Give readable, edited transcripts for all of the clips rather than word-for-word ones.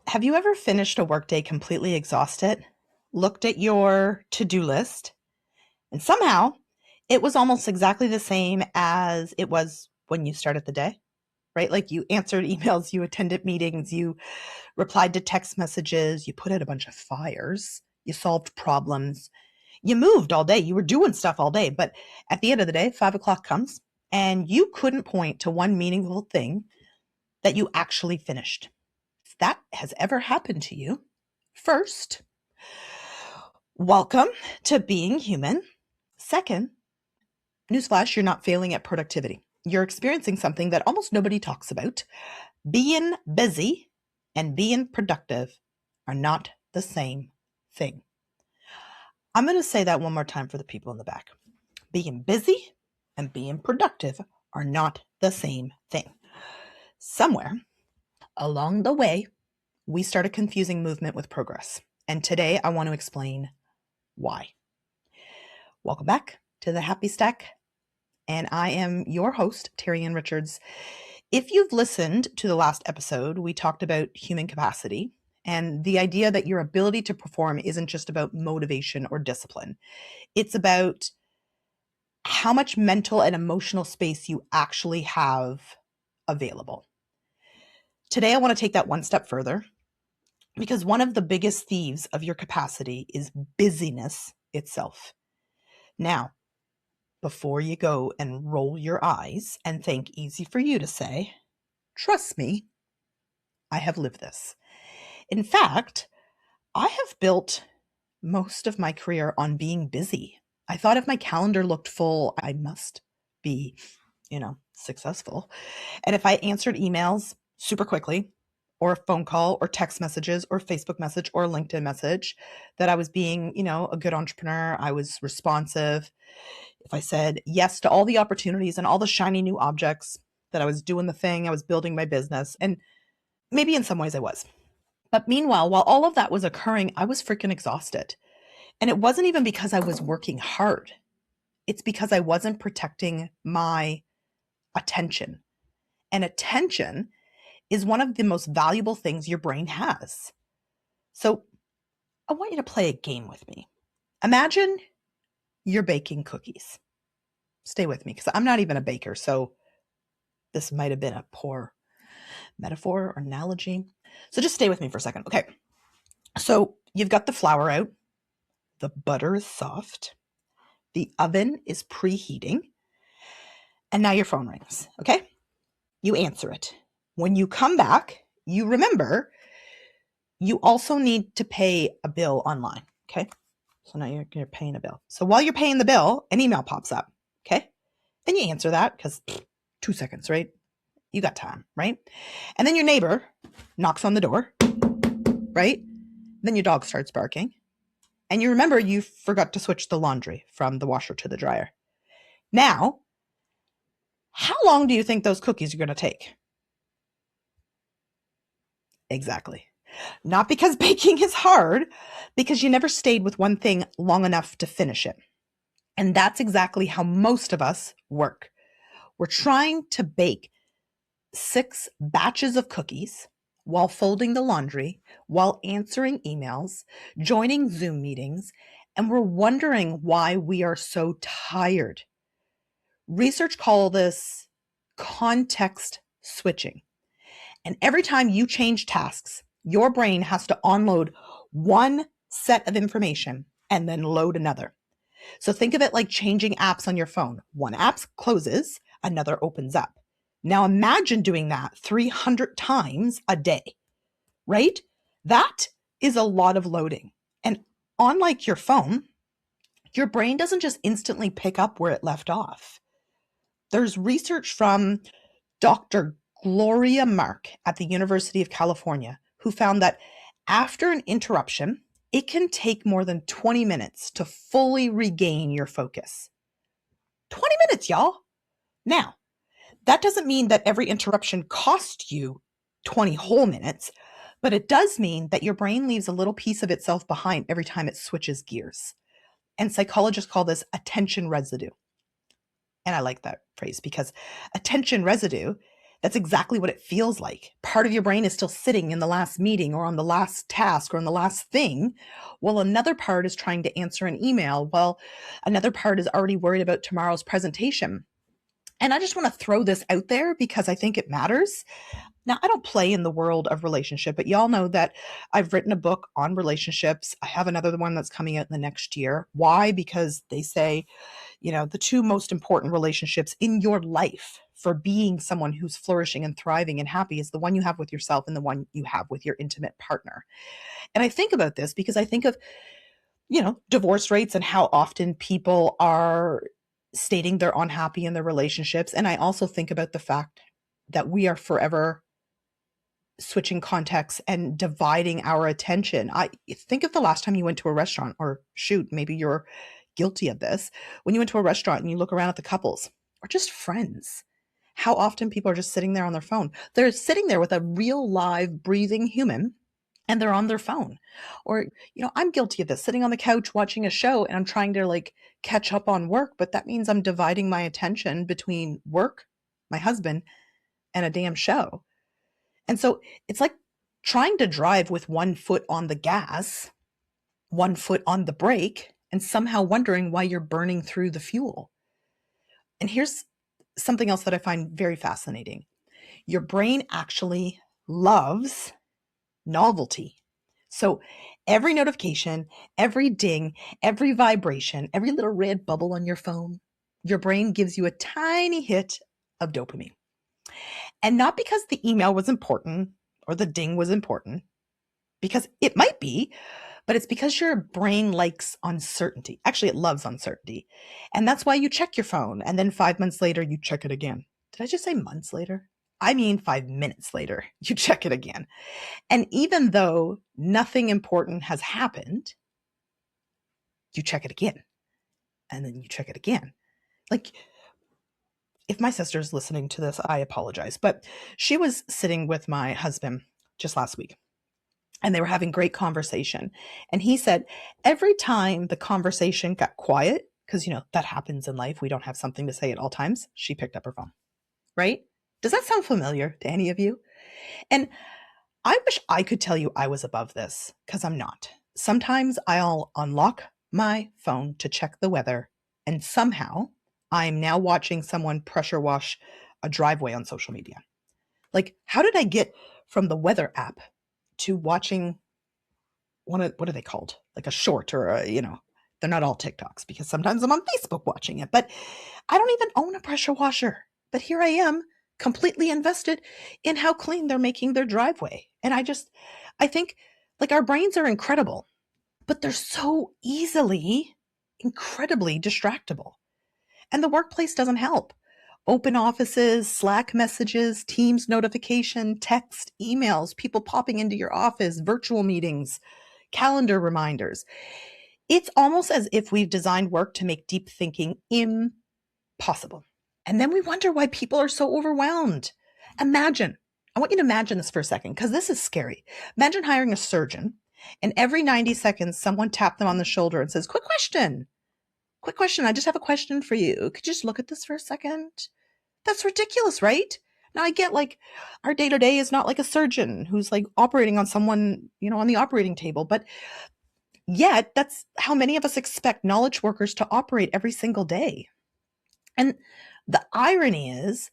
Have you ever finished a workday completely exhausted, looked at your to-do list, and somehow it was almost exactly the same as it was when you started the day, right? Like you answered emails, you attended meetings, you replied to text messages, you put out a bunch of fires, you solved problems, you moved all day, you were doing stuff all day. But at the end of the day, 5 o'clock comes and you couldn't point to one meaningful thing that you actually finished. If that has ever happened to you, first, welcome to being human. Second, newsflash, you're not failing at productivity. You're experiencing something that almost nobody talks about. Being busy and being productive are not the same thing. I'm going to say that one more time for the people in the back. Being busy and being productive are not the same thing. Somewhere along the way, we started confusing movement with progress. And today I want to explain why. Welcome back to the Happy Stack. And I am your host, Terri-Ann Richards. If you've listened to the last episode, we talked about human capacity and the idea that your ability to perform isn't just about motivation or discipline. It's about how much mental and emotional space you actually have available. Today, I want to take that one step further because one of the biggest thieves of your capacity is busyness itself. Now, before you go and roll your eyes and think easy for you to say, trust me, I have lived this. In fact, I have built most of my career on being busy. I thought if my calendar looked full, I must be, successful. And if I answered emails super quickly, or a phone call, or text messages, or Facebook message, or LinkedIn message, that I was being, a good entrepreneur, I was responsive. If I said yes to all the opportunities and all the shiny new objects, that I was doing the thing, I was building my business. And maybe in some ways I was. But meanwhile, while all of that was occurring, I was freaking exhausted. And it wasn't even because I was working hard. It's because I wasn't protecting my attention. And attention is one of the most valuable things your brain has. So I want you to play a game with me. Imagine you're baking cookies. Stay with me because I'm not even a baker. So this might have been a poor metaphor or analogy. So just stay with me for a second. Okay. So you've got the flour out. The butter is soft. The oven is preheating. And now your phone rings. Okay. You answer it. When you come back, you remember you also need to pay a bill online. Okay. So now you're paying a bill. So while you're paying the bill, an email pops up. Okay. And you answer that because 2 seconds, right? You got time, right? And then your neighbor knocks on the door, right? Then your dog starts barking. And you remember you forgot to switch the laundry from the washer to the dryer. Now, how long do you think those cookies are going to take? Exactly. Not because baking is hard, because you never stayed with one thing long enough to finish it. And that's exactly how most of us work. We're trying to bake 6 batches of cookies while folding the laundry, while answering emails, joining Zoom meetings, and we're wondering why we are so tired. Research calls this context switching. And every time you change tasks, your brain has to unload one set of information and then load another. So think of it like changing apps on your phone. One app closes, another opens up. Now imagine doing that 300 times a day, right? That is a lot of loading. And unlike your phone, your brain doesn't just instantly pick up where it left off. There's research from Dr. Gloria Mark at the University of California who found that after an interruption, it can take more than 20 minutes to fully regain your focus. 20 minutes, y'all. Now, that doesn't mean that every interruption cost you 20 whole minutes, but it does mean that your brain leaves a little piece of itself behind every time it switches gears. And psychologists call this attention residue. And I like that phrase because attention residue, That's exactly what it feels like. Part of your brain is still sitting in the last meeting or on the last task or on the last thing, while another part is trying to answer an email, while another part is already worried about tomorrow's presentation. And I just want to throw this out there because I think it matters. Now, I don't play in the world of relationship, but y'all know that I've written a book on relationships. I have another one that's coming out in the next year. Why? Because they say, the two most important relationships in your life for being someone who's flourishing and thriving and happy is the one you have with yourself and the one you have with your intimate partner. And I think about this because I think of, divorce rates and how often people are stating they're unhappy in their relationships. And I also think about the fact that we are forever switching contexts and dividing our attention. I think of the last time you went to a restaurant, or shoot, maybe you're guilty of this. When you went to a restaurant and you look around at the couples or just friends, how often people are just sitting there on their phone. They're sitting there with a real live breathing human and they're on their phone. Or, I'm guilty of this, sitting on the couch watching a show and I'm trying to like catch up on work, but that means I'm dividing my attention between work, my husband, and a damn show. And so it's like trying to drive with one foot on the gas, one foot on the brake, and somehow wondering why you're burning through the fuel. And here's something else that I find very fascinating. Your brain actually loves novelty. So every notification, every ding, every vibration, every little red bubble on your phone, your brain gives you a tiny hit of dopamine. And not because the email was important or the ding was important, because it might be, but it's because your brain likes uncertainty. Actually, it loves uncertainty. And that's why you check your phone. And then 5 months later, you check it again. Did I just say months later? I mean, 5 minutes later, you check it again. And even though nothing important has happened, you check it again. And then you check it again. Like, if my sister's listening to this, I apologize. But she was sitting with my husband just last week and they were having great conversation. And he said, every time the conversation got quiet, because, that happens in life, we don't have something to say at all times, she picked up her phone, right? Does that sound familiar to any of you? And I wish I could tell you I was above this, because I'm not. Sometimes I'll unlock my phone to check the weather, and somehow I'm now watching someone pressure wash a driveway on social media. Like, how did I get from the weather app to watching what are they called? Like a short or they're not all TikToks because sometimes I'm on Facebook watching it, but I don't even own a pressure washer. But here I am completely invested in how clean they're making their driveway. And I think like our brains are incredible, but they're so incredibly distractible. And the workplace doesn't help. Open offices, Slack messages, Teams notification, text, emails, people popping into your office, virtual meetings, calendar reminders. It's almost as if we've designed work to make deep thinking impossible. And then we wonder why people are so overwhelmed. I want you to imagine this for a second, because this is scary. Imagine hiring a surgeon, and every 90 seconds, someone tapped them on the shoulder and says, quick question. I just have a question for you. Could you just look at this for a second? That's ridiculous, right? Now I get like our day-to-day is not like a surgeon who's like operating on someone, on the operating table, but yet that's how many of us expect knowledge workers to operate every single day. And the irony is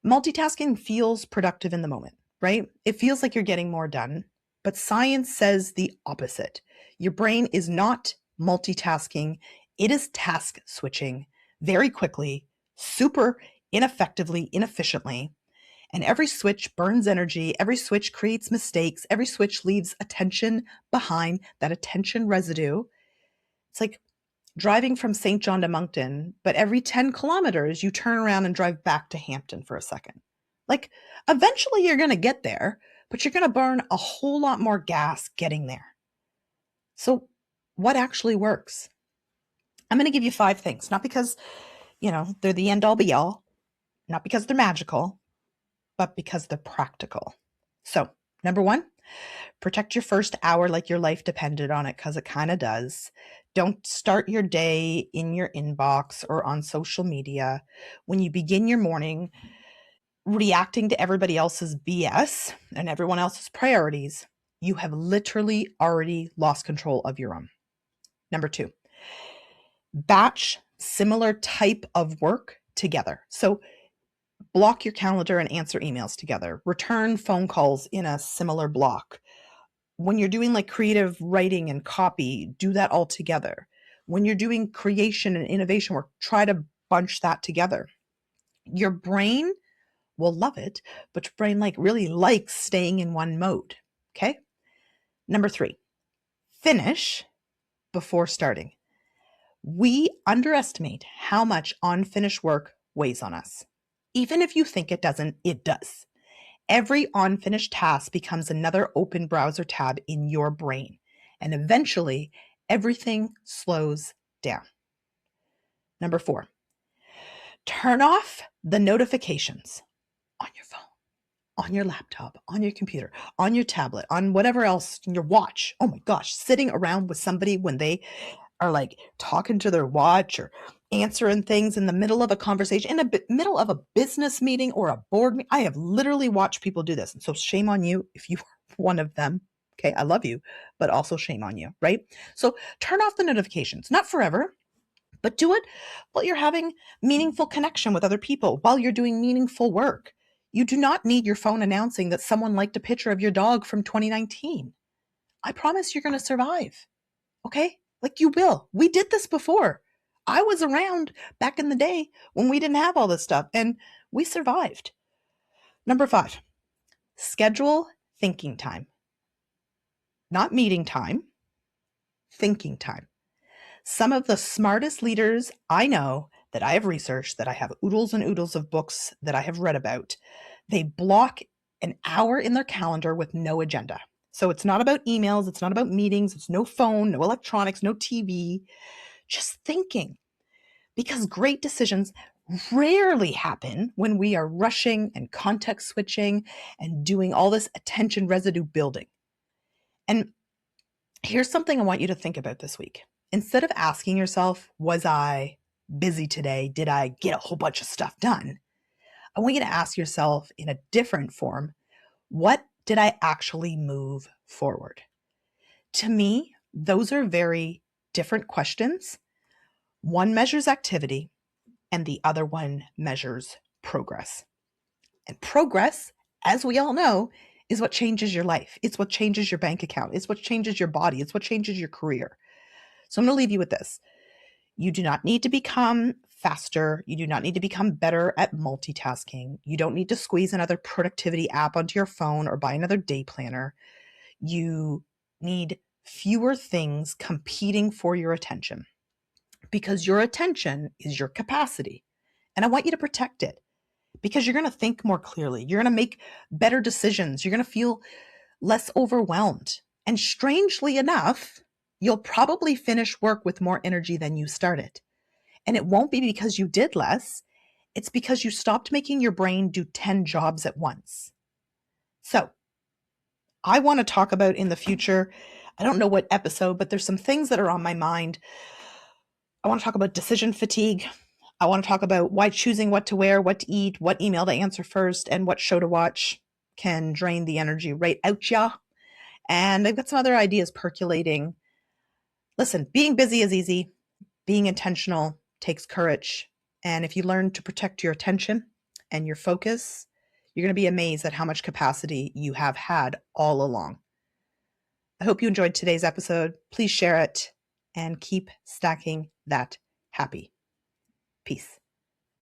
multitasking feels productive in the moment, right? It feels like you're getting more done, but science says the opposite. Your brain is not multitasking. It is task switching very quickly, super ineffectively, inefficiently. And every switch burns energy. Every switch creates mistakes. Every switch leaves attention behind, that attention residue. It's like driving from St. John to Moncton, but every 10 kilometers, you turn around and drive back to Hampton for a second. Like, eventually you're going to get there, but you're going to burn a whole lot more gas getting there. So what actually works? I'm going to give you 5 things, not because, they're the end all be all, not because they're magical, but because they're practical. So, number 1, protect your first hour like your life depended on it, because it kind of does. Don't start your day in your inbox or on social media. When you begin your morning reacting to everybody else's BS and everyone else's priorities, you have literally already lost control of your own. Number two, batch similar type of work together. So block your calendar and answer emails together. Return phone calls in a similar block. When you're doing like creative writing and copy, do that all together. When you're doing creation and innovation work, try to bunch that together. Your brain will love it, but your brain really likes staying in one mode. Okay? Number three, finish before starting. We underestimate how much unfinished work weighs on us. Even if you think it doesn't, it does. Every unfinished task becomes another open browser tab in your brain, and eventually everything slows down. Number four, turn off the notifications on your phone, on your laptop, on your computer, on your tablet, on whatever else, your watch. Oh my gosh, sitting around with somebody when they are talking to their watch or answering things in the middle of a conversation, in the middle of a business meeting or a board meeting. I have literally watched people do this. And so shame on you if you are one of them. Okay, I love you, but also shame on you, right? So turn off the notifications, not forever, but do it while you're having meaningful connection with other people, while you're doing meaningful work. You do not need your phone announcing that someone liked a picture of your dog from 2019. I promise you're going to survive. Okay? You will. We did this before. I was around back in the day when we didn't have all this stuff and we survived. Number five, schedule thinking time. Not meeting time, thinking time. Some of the smartest leaders I know that I have researched, that I have oodles and oodles of books that I have read about, they block an hour in their calendar with no agenda. So it's not about emails, it's not about meetings, it's no phone, no electronics, no TV, just thinking. Because great decisions rarely happen when we are rushing and context switching and doing all this attention residue building. And here's something I want you to think about this week. Instead of asking yourself, was I busy today? Did I get a whole bunch of stuff done? I want you to ask yourself in a different form, what did I actually move forward? To me, those are very different questions. One measures activity and the other one measures progress. And progress, as we all know, is what changes your life. It's what changes your bank account. It's what changes your body. It's what changes your career. So I'm going to leave you with this. You do not need to become faster. You do not need to become better at multitasking. You don't need to squeeze another productivity app onto your phone or buy another day planner. You need fewer things competing for your attention, because your attention is your capacity. And I want you to protect it, because you're going to think more clearly. You're going to make better decisions. You're going to feel less overwhelmed. And strangely enough, you'll probably finish work with more energy than you started. And it won't be because you did less. It's because you stopped making your brain do 10 jobs at once. So I want to talk about in the future, I don't know what episode, but there's some things that are on my mind. I want to talk about decision fatigue. I want to talk about why choosing what to wear, what to eat, what email to answer first, and what show to watch can drain the energy right out ya. And I've got some other ideas percolating. Listen, being busy is easy. Being intentional takes courage. And if you learn to protect your attention and your focus, you're going to be amazed at how much capacity you have had all along. I hope you enjoyed today's episode. Please share it and keep stacking that happy. Peace.